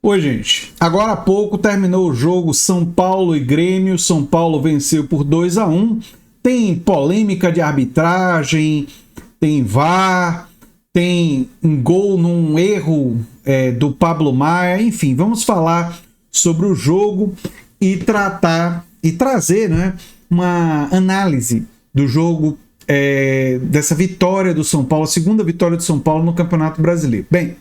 Oi, gente. Agora há pouco terminou o jogo São Paulo e Grêmio. São Paulo venceu por 2-1. Tem polêmica de arbitragem, tem VAR, tem um gol num erro do Pablo Maia. Enfim, vamos falar sobre o jogo e trazer, né, uma análise do jogo, dessa vitória do São Paulo, a segunda vitória do São Paulo no Campeonato Brasileiro. Bem,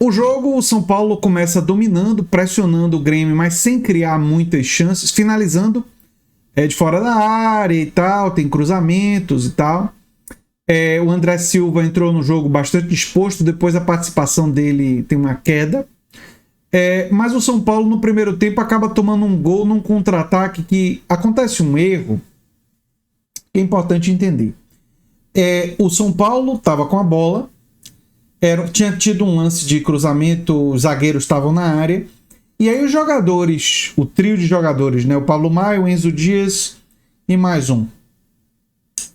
o jogo, o São Paulo começa dominando, pressionando o Grêmio, mas sem criar muitas chances, finalizando de fora da área e tal, tem cruzamentos e tal. O André Silva entrou no jogo bastante disposto, depois a participação dele tem uma queda. Mas o São Paulo no primeiro tempo acaba tomando um gol num contra-ataque que acontece um erro que é importante entender. O São Paulo estava com a bola, tinha tido um lance de cruzamento, os zagueiros estavam na área, e aí os jogadores, o trio de jogadores, né, o Pablo Maia, o Enzo Dias e mais um,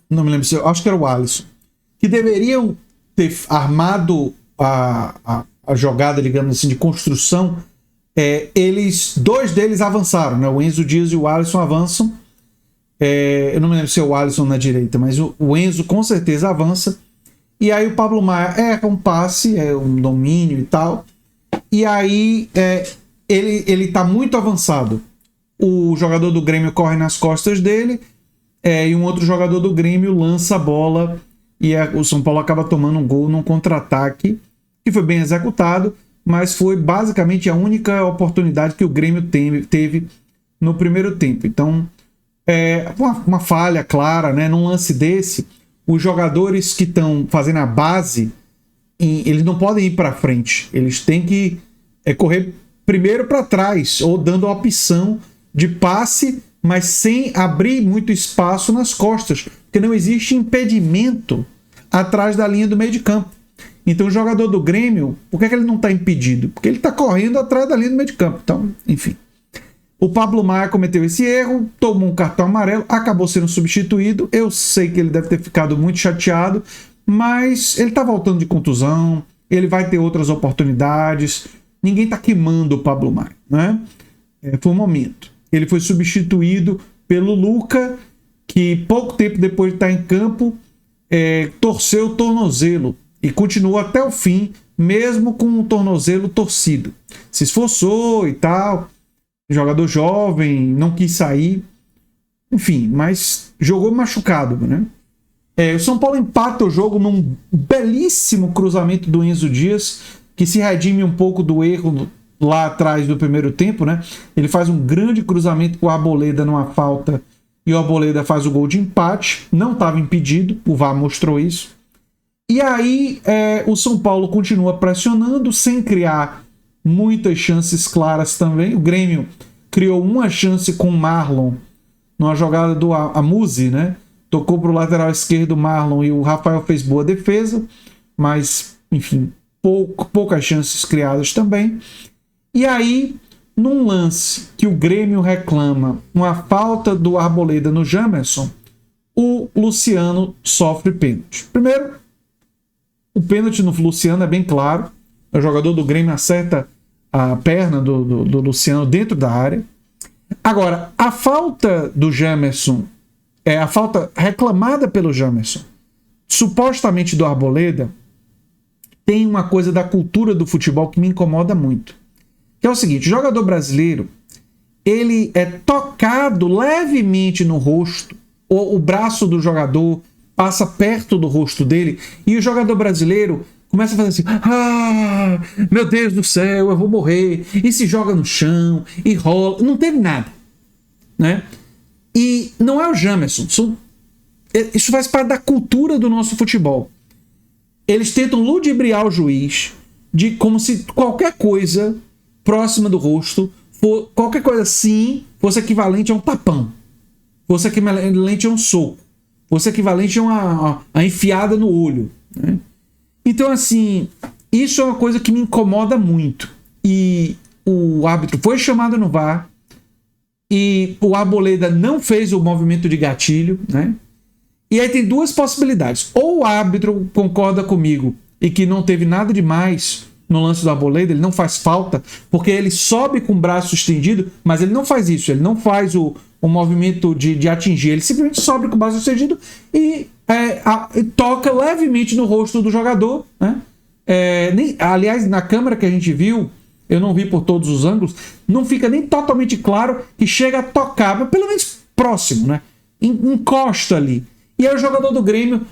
não me lembro, acho que era o Alisson, que deveriam ter armado a jogada, digamos assim, de construção. Dois deles avançaram, né, o Enzo Dias e o Alisson avançam. Eu não me lembro se é o Alisson na direita, mas o Enzo com certeza avança. E aí o Pablo Maia erra um passe, um domínio e tal. E aí ele tá muito avançado. O jogador do Grêmio corre nas costas dele, e um outro jogador do Grêmio lança a bola, e o São Paulo acaba tomando um gol num contra-ataque, que foi bem executado, mas foi basicamente a única oportunidade que o Grêmio teve no primeiro tempo. Então, uma falha clara, né? Num lance desse, os jogadores que estão fazendo a base, eles não podem ir para frente. Eles têm que correr primeiro para trás, ou dando a opção de passe, mas sem abrir muito espaço nas costas, porque não existe impedimento atrás da linha do meio de campo. Então o jogador do Grêmio, por que ele não está impedido? Porque ele está correndo atrás da linha do meio de campo. Então, enfim. O Pablo Maia cometeu esse erro, tomou um cartão amarelo, acabou sendo substituído. Eu sei que ele deve ter ficado muito chateado, mas ele está voltando de contusão, ele vai ter outras oportunidades. Ninguém está queimando o Pablo Maia, né? Foi um momento. Ele foi substituído pelo Luca, que pouco tempo depois de estar em campo, torceu o tornozelo e continuou até o fim, mesmo com o tornozelo torcido. Se esforçou e tal. Jogador jovem, não quis sair, enfim, mas jogou machucado, né? O São Paulo empata o jogo num belíssimo cruzamento do Enzo Dias, que se redime um pouco do erro lá atrás do primeiro tempo, né? Ele faz um grande cruzamento com o Arboleda numa falta, e o Arboleda faz o gol de empate, não estava impedido, o VAR mostrou isso. E aí o São Paulo continua pressionando, sem criar muitas chances claras também. O Grêmio criou uma chance com o Marlon, numa jogada do Amuzi, né? Tocou para o lateral esquerdo o Marlon e o Rafael fez boa defesa, mas, enfim, poucas chances criadas também. E aí, num lance que o Grêmio reclama uma falta do Arboleda no Jamerson, o Luciano sofre pênalti. Primeiro, o pênalti no Luciano é bem claro. O jogador do Grêmio acerta a perna do Luciano dentro da área. Agora, a falta do Jamerson, a falta reclamada pelo Jamerson, supostamente do Arboleda, tem uma coisa da cultura do futebol que me incomoda muito. Que é o seguinte: o jogador brasileiro, ele é tocado levemente no rosto, ou o braço do jogador passa perto do rosto dele, e o jogador brasileiro começa a fazer assim: ah, meu Deus do céu, eu vou morrer, e se joga no chão, e rola, não teve nada, né? E não é o Jamerson, isso faz parte da cultura do nosso futebol. Eles tentam ludibriar o juiz, como se qualquer coisa próxima do rosto, qualquer coisa assim, fosse equivalente a um tapão, fosse equivalente a um soco, fosse equivalente a uma enfiada no olho, né? Então, assim, isso é uma coisa que me incomoda muito. E o árbitro foi chamado no VAR, e o Arboleda não fez o movimento de gatilho, né? E aí tem duas possibilidades. Ou o árbitro concorda comigo e que não teve nada demais, no lance do Arboleda, ele não faz falta, porque ele sobe com o braço estendido, mas ele não faz isso, ele não faz o movimento de atingir, ele simplesmente sobe com o braço estendido e toca levemente no rosto do jogador, né? Aliás, na câmera que a gente viu, eu não vi por todos os ângulos, não fica nem totalmente claro que chega a tocar, mas pelo menos próximo, né? Encosta ali. E aí o jogador do Grêmio,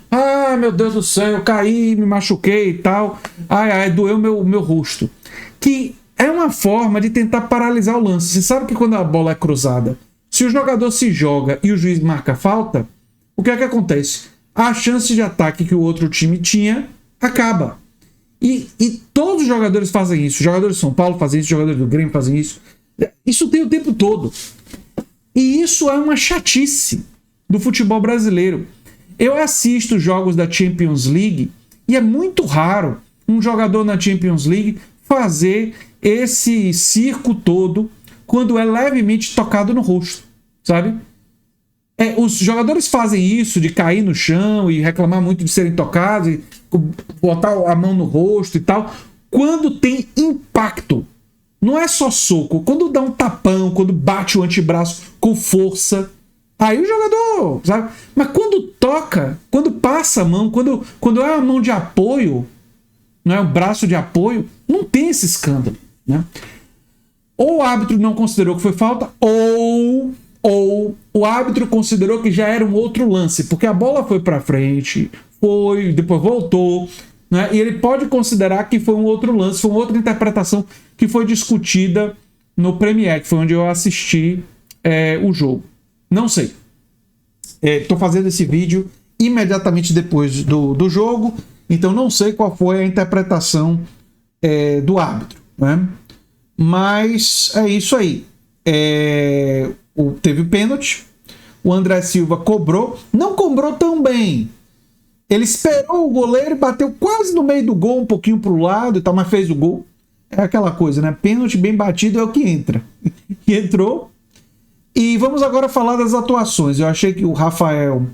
meu Deus do céu, eu caí, me machuquei e tal, doeu meu rosto. Que é uma forma de tentar paralisar o lance. Você sabe que quando a bola é cruzada, se o jogador se joga e o juiz marca falta, o que é que acontece? A chance de ataque que o outro time tinha acaba. E todos os jogadores fazem isso. Os jogadores de São Paulo fazem isso, os jogadores do Grêmio fazem isso. Isso tem o tempo todo. E isso é uma chatice do futebol brasileiro. Eu assisto jogos da Champions League e é muito raro um jogador na Champions League fazer esse circo todo quando é levemente tocado no rosto, sabe? Os jogadores fazem isso de cair no chão e reclamar muito de serem tocados e botar a mão no rosto e tal, quando tem impacto. Não é só soco. Quando dá um tapão, quando bate o antebraço com força, aí o jogador, sabe? Mas quando toca, quando passa a mão, quando é uma mão de apoio, não é um braço de apoio, não tem esse escândalo, né? Ou o árbitro não considerou que foi falta, ou o árbitro considerou que já era um outro lance, porque a bola foi para frente, depois voltou, né? E ele pode considerar que foi um outro lance, foi uma outra interpretação que foi discutida no Premier, que foi onde eu assisti o jogo. Não sei. Estou fazendo esse vídeo imediatamente depois do jogo, então não sei qual foi a interpretação do árbitro, né? Mas é isso aí. Teve o pênalti, o André Silva cobrou, não cobrou tão bem. Ele esperou o goleiro e bateu quase no meio do gol, um pouquinho para o lado e tal, mas fez o gol. É aquela coisa, né? Pênalti bem batido é o que entra. E entrou. E vamos agora falar das atuações. Eu achei que o Rafael,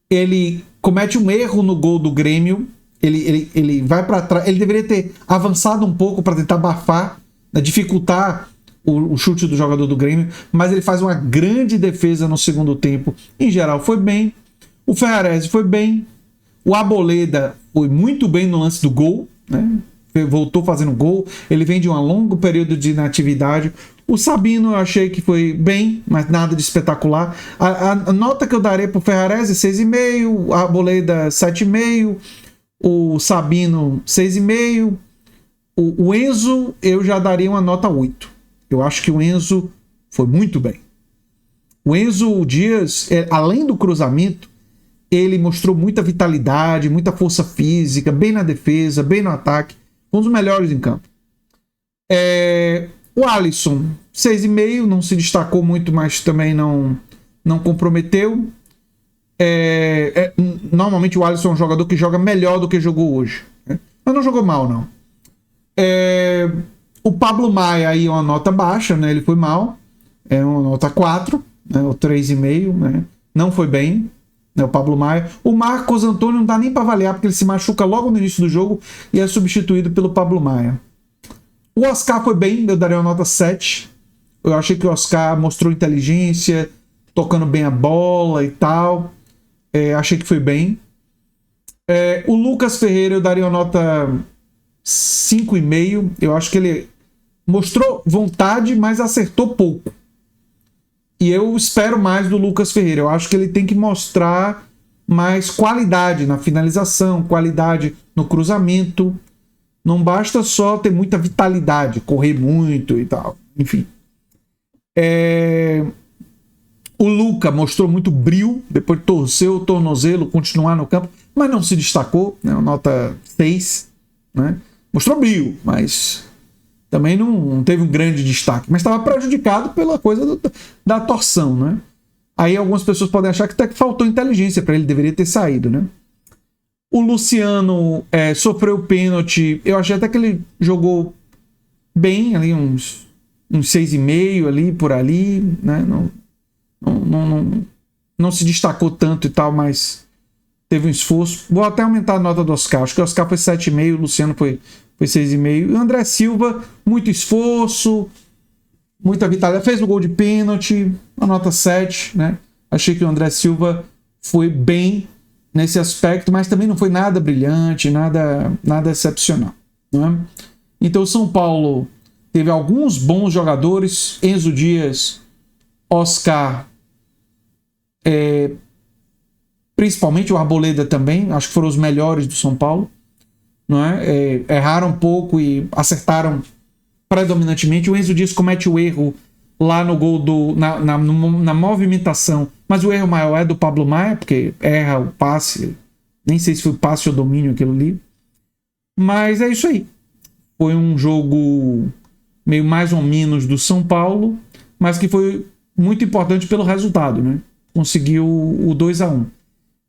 ele comete um erro no gol do Grêmio. Ele vai para trás. Ele deveria ter avançado um pouco para tentar abafar, né, dificultar o chute do jogador do Grêmio. Mas ele faz uma grande defesa no segundo tempo. Em geral, foi bem. O Ferrarese foi bem. O Arboleda foi muito bem no lance do gol, né? Voltou fazendo gol. Ele vem de um longo período de inatividade. O Sabino eu achei que foi bem, mas nada de espetacular. A nota que eu darei para o Ferrarese é 6,5, a Arboleda 7,5, o Sabino 6,5, o Enzo eu já daria uma nota 8. Eu acho que o Enzo foi muito bem. O Enzo Dias, além do cruzamento, ele mostrou muita vitalidade, muita força física, bem na defesa, bem no ataque. Um dos melhores em campo. O Alisson, 6,5, não se destacou muito, mas também não comprometeu. Normalmente o Alisson é um jogador que joga melhor do que jogou hoje, né? Mas não jogou mal, não. O Pablo Maia aí é uma nota baixa, né? Ele foi mal. É uma nota 4, né? Ou 3,5, né? Não foi bem, né? O Pablo Maia. O Marcos Antônio não dá nem para avaliar, porque ele se machuca logo no início do jogo e é substituído pelo Pablo Maia. O Oscar foi bem, eu daria uma nota 7. Eu achei que o Oscar mostrou inteligência, tocando bem a bola e tal. Achei que foi bem. O Lucas Ferreira eu daria uma nota 5,5. Eu acho que ele mostrou vontade, mas acertou pouco. E eu espero mais do Lucas Ferreira. Eu acho que ele tem que mostrar mais qualidade na finalização, qualidade no cruzamento. Não basta só ter muita vitalidade, correr muito e tal. Enfim. O Luca mostrou muito brio, depois torceu o tornozelo, continuar no campo, mas não se destacou, né? Nota 6. Né? Mostrou brio, mas também não teve um grande destaque. Mas estava prejudicado pela coisa da torção. Né? Aí algumas pessoas podem achar que até que faltou inteligência para ele, deveria ter saído. Né? O Luciano sofreu pênalti. Eu achei até que ele jogou bem, ali uns 6,5 ali, por ali. Né? Não se destacou tanto e tal, mas teve um esforço. Vou até aumentar a nota do Oscar. Acho que o Oscar foi 7,5, o Luciano foi Foi 6,5. O André Silva, muito esforço, muita vitalidade. Fez o gol de pênalti, a nota 7, né? Achei que o André Silva foi bem nesse aspecto, mas também não foi nada brilhante, nada excepcional, né? Então o São Paulo teve alguns bons jogadores, Enzo Dias, Oscar, principalmente o Arboleda também, acho que foram os melhores do São Paulo, não é? Erraram um pouco e acertaram predominantemente. O Enzo Dias comete o erro lá no gol na movimentação, mas o erro maior é do Pablo Maia, porque erra o passe, nem sei se foi passe ou domínio aquilo ali, mas é isso aí. Foi um jogo meio mais ou menos do São Paulo, mas que foi muito importante pelo resultado, né? Conseguiu o 2-1.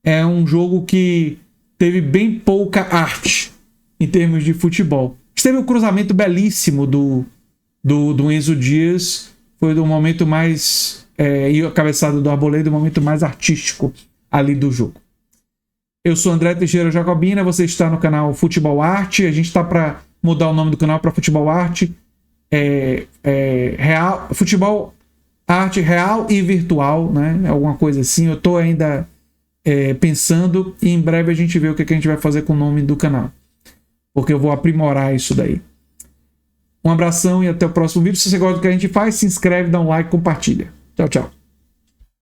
É um jogo que teve bem pouca arte em termos de futebol. Teve um cruzamento belíssimo do Enzo Dias, foi do momento mais... e a cabeçada do Arboleda, do momento mais artístico ali do jogo. Eu sou André Teixeira Jacobina, você está no canal Futebol Arte, a gente está para mudar o nome do canal para Futebol Arte, real, Futebol Arte real e virtual, né? Alguma coisa assim, eu estou ainda pensando e em breve a gente vê o que a gente vai fazer com o nome do canal, porque eu vou aprimorar isso daí. Um abração e até o próximo vídeo. Se você gosta do que a gente faz, se inscreve, dá um like, compartilha. Tchau, tchau.